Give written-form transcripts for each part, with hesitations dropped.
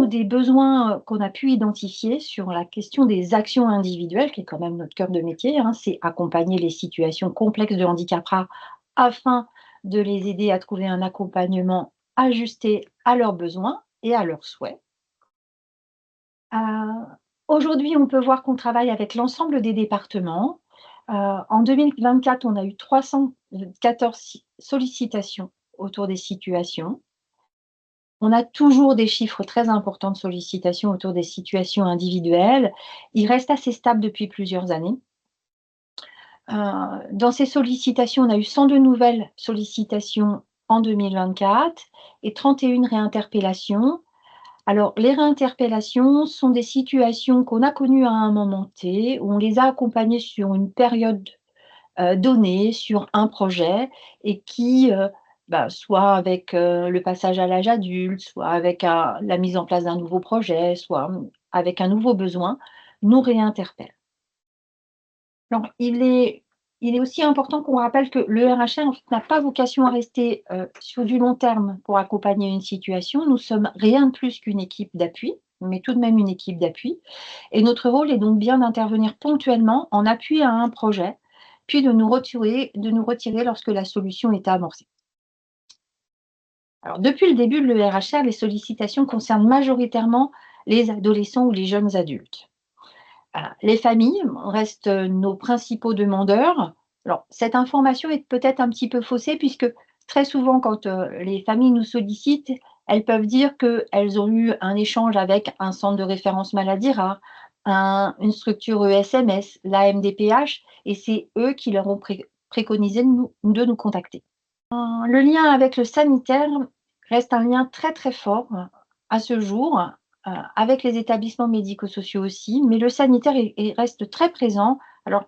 ou des besoins qu'on a pu identifier sur la question des actions individuelles, qui est quand même notre cœur de métier, hein, c'est accompagner les situations complexes de handicap rare afin de les aider à trouver un accompagnement ajusté à leurs besoins et à leurs souhaits. Euh, Aujourd'hui, on peut voir qu'on travaille avec l'ensemble des départements. En 2024, on a eu 314 sollicitations autour des situations. On a toujours des chiffres très importants de sollicitations autour des situations individuelles. Ils restent assez stables depuis plusieurs années. Dans ces sollicitations, on a eu 102 nouvelles sollicitations en 2024 et 31 réinterpellations. Alors, les réinterpellations sont des situations qu'on a connues à un moment T, où on les a accompagnées sur une période donnée, sur un projet et qui, soit avec le passage à l'âge adulte, soit avec la mise en place d'un nouveau projet, soit avec un nouveau besoin, nous réinterpellent. Alors, il est aussi important qu'on rappelle que le RHR, en fait, n'a pas vocation à rester sur du long terme pour accompagner une situation. Nous sommes rien de plus qu'une équipe d'appui, mais tout de même une équipe d'appui. Et notre rôle est donc bien d'intervenir ponctuellement en appui à un projet, puis de nous retirer lorsque la solution est amorcée. Alors, depuis le début de l'ERHR, les sollicitations concernent majoritairement les adolescents ou les jeunes adultes. Les familles restent nos principaux demandeurs. Alors, cette information est peut-être un petit peu faussée puisque très souvent, quand les familles nous sollicitent, elles peuvent dire qu'elles ont eu un échange avec un centre de référence maladie rare, une structure ESMS, la MDPH, et c'est eux qui leur ont préconisé de nous contacter. Le lien avec le sanitaire reste un lien très très fort à ce jour, avec les établissements médico-sociaux aussi, mais le sanitaire reste très présent. Alors,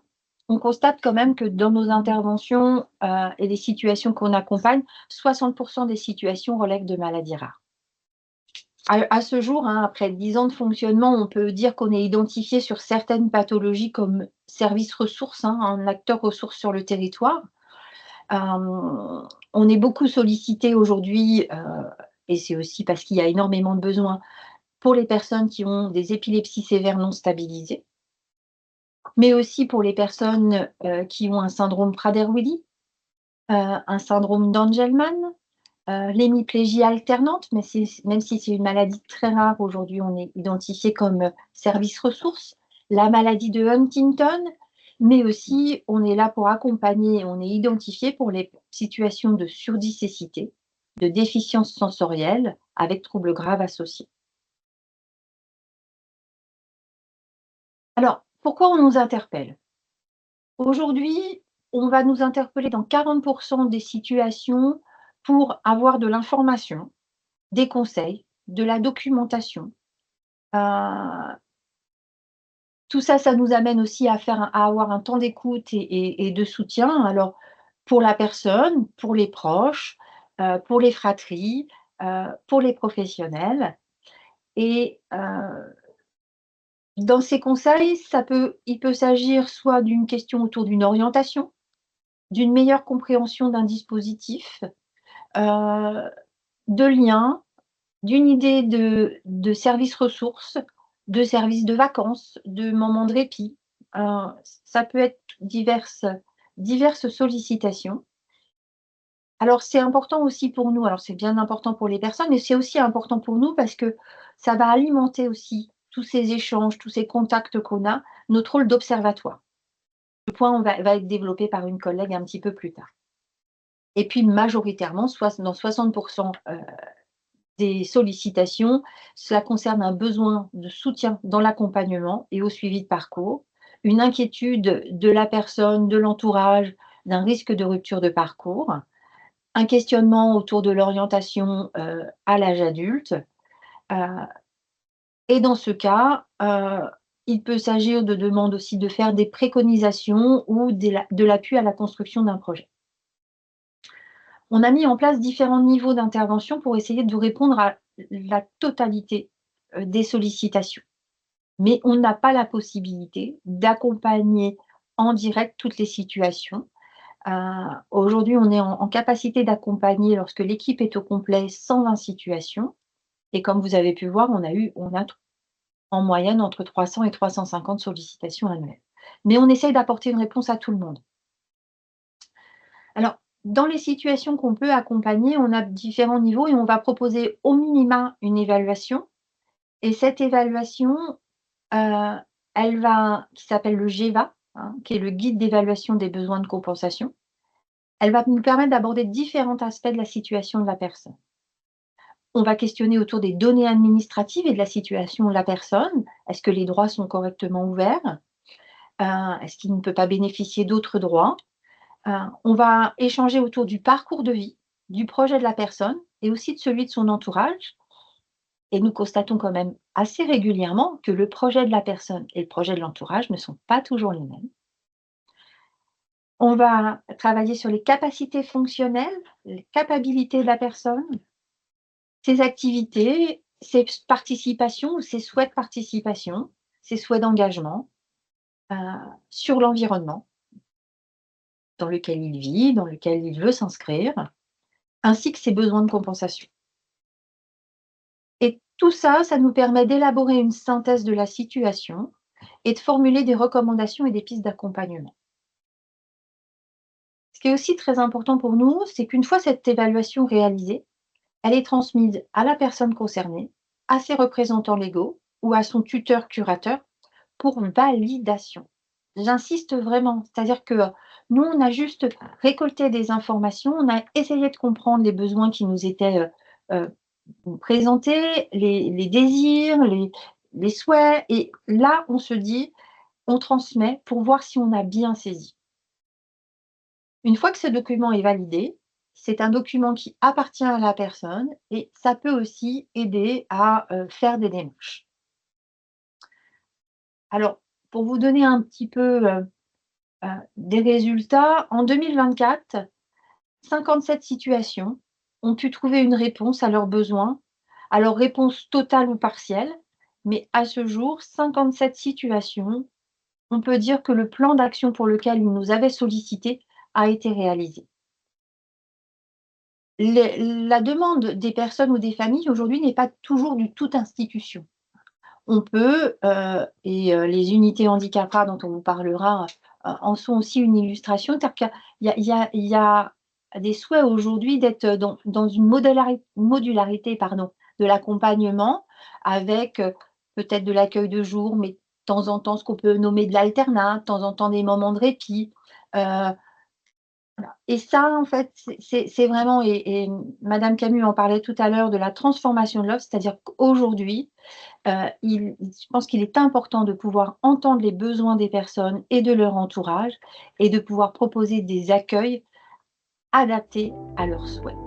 on constate quand même que dans nos interventions et les situations qu'on accompagne, 60% des situations relèvent de maladies rares. À ce jour, hein, après 10 ans de fonctionnement, on peut dire qu'on est identifié sur certaines pathologies comme service ressources, hein, un acteur ressource sur le territoire. On est beaucoup sollicité aujourd'hui, et c'est aussi parce qu'il y a énormément de besoins pour les personnes qui ont des épilepsies sévères non stabilisées, mais aussi pour les personnes qui ont un syndrome Prader-Willi, un syndrome d'Angelman, l'hémiplégie alternante, mais même si c'est une maladie très rare, aujourd'hui on est identifié comme service ressources, la maladie de Huntington, mais aussi on est là pour accompagner, on est identifié pour les situations de surdicécité, de déficience sensorielle avec troubles graves associés. Alors, pourquoi on nous interpelle? Aujourd'hui, on va nous interpeller dans 40% des situations pour avoir de l'information, des conseils, de la documentation. Heu, Tout ça, ça nous amène aussi à avoir un temps d'écoute et de soutien. Alors, pour la personne, pour les proches, pour les fratries, pour les professionnels et dans ces conseils, il peut s'agir soit d'une question autour d'une orientation, d'une meilleure compréhension d'un dispositif, heu, de liens, d'une idée de service ressources, de services de vacances, de moments de répit. Ça peut être diverses sollicitations. Alors c'est important aussi pour nous, alors c'est bien important pour les personnes, mais c'est aussi important pour nous parce que ça va alimenter aussi tous ces échanges, tous ces contacts qu'on a, notre rôle d'observatoire. Le point va être développé par une collègue un petit peu plus tard. Et puis majoritairement, dans 60% des sollicitations, cela concerne un besoin de soutien dans l'accompagnement et au suivi de parcours, une inquiétude de la personne, de l'entourage, d'un risque de rupture de parcours, un questionnement autour de l'orientation à l'âge adulte. euh, et dans ce cas, il peut s'agir de demandes aussi de faire des préconisations ou de l'appui à la construction d'un projet. On a mis en place différents niveaux d'intervention pour essayer de répondre à la totalité des sollicitations. Mais on n'a pas la possibilité d'accompagner en direct toutes les situations. Aujourd'hui, on est en capacité d'accompagner, lorsque l'équipe est au complet, 120 situations. Et comme vous avez pu voir, on a en moyenne entre 300 et 350 sollicitations annuelles. Mais on essaye d'apporter une réponse à tout le monde. Alors, dans les situations qu'on peut accompagner, on a différents niveaux et on va proposer au minima une évaluation. Et cette évaluation, heu, qui s'appelle le GEVA, hein, qui est le guide d'évaluation des besoins de compensation. Elle va nous permettre d'aborder différents aspects de la situation de la personne. On va questionner autour des données administratives et de la situation de la personne. Est-ce que les droits sont correctement ouverts? Est-ce qu'il ne peut pas bénéficier d'autres droits? On va échanger autour du parcours de vie, du projet de la personne et aussi de celui de son entourage. Et nous constatons quand même assez régulièrement que le projet de la personne et le projet de l'entourage ne sont pas toujours les mêmes. On va travailler sur les capacités fonctionnelles, les capacités de la personne, ses activités, ses participations ou ses souhaits de participation, ses souhaits d'engagement, heu, sur l'environnement dans lequel il vit, dans lequel il veut s'inscrire, ainsi que ses besoins de compensation. Et tout ça, ça nous permet d'élaborer une synthèse de la situation et de formuler des recommandations et des pistes d'accompagnement. Ce qui est aussi très important pour nous, c'est qu'une fois cette évaluation réalisée, elle est transmise à la personne concernée, à ses représentants légaux ou à son tuteur-curateur pour validation. J'insiste vraiment, c'est-à-dire que nous, on a juste récolté des informations, on a essayé de comprendre les besoins qui nous étaient présentés, les désirs, les souhaits, et là, on se dit, on transmet pour voir si on a bien saisi. Une fois que ce document est validé, c'est un document qui appartient à la personne et ça peut aussi aider à faire des démarches. Alors, pour vous donner un petit peu des résultats, en 2024, 57 situations ont pu trouver une réponse à leurs besoins, alors réponse totale ou partielle, mais à ce jour, 57 situations, on peut dire que le plan d'action pour lequel ils nous avaient sollicité a été réalisé. La demande des personnes ou des familles aujourd'hui n'est pas toujours du toute institution. On peut, les unités handicap rares dont on vous parlera, en sont aussi une illustration. C'est-à-dire qu'il y a des souhaits aujourd'hui d'être dans une modularité, pardon, de l'accompagnement avec, peut-être de l'accueil de jour, mais de temps en temps ce qu'on peut nommer de l'alternat, de temps en temps des moments de répit, heu et ça, en fait, c'est vraiment, et madame Camus en parlait tout à l'heure de la transformation de l'offre, c'est-à-dire qu'aujourd'hui, je pense qu'il est important de pouvoir entendre les besoins des personnes et de leur entourage et de pouvoir proposer des accueils adaptés à leurs souhaits.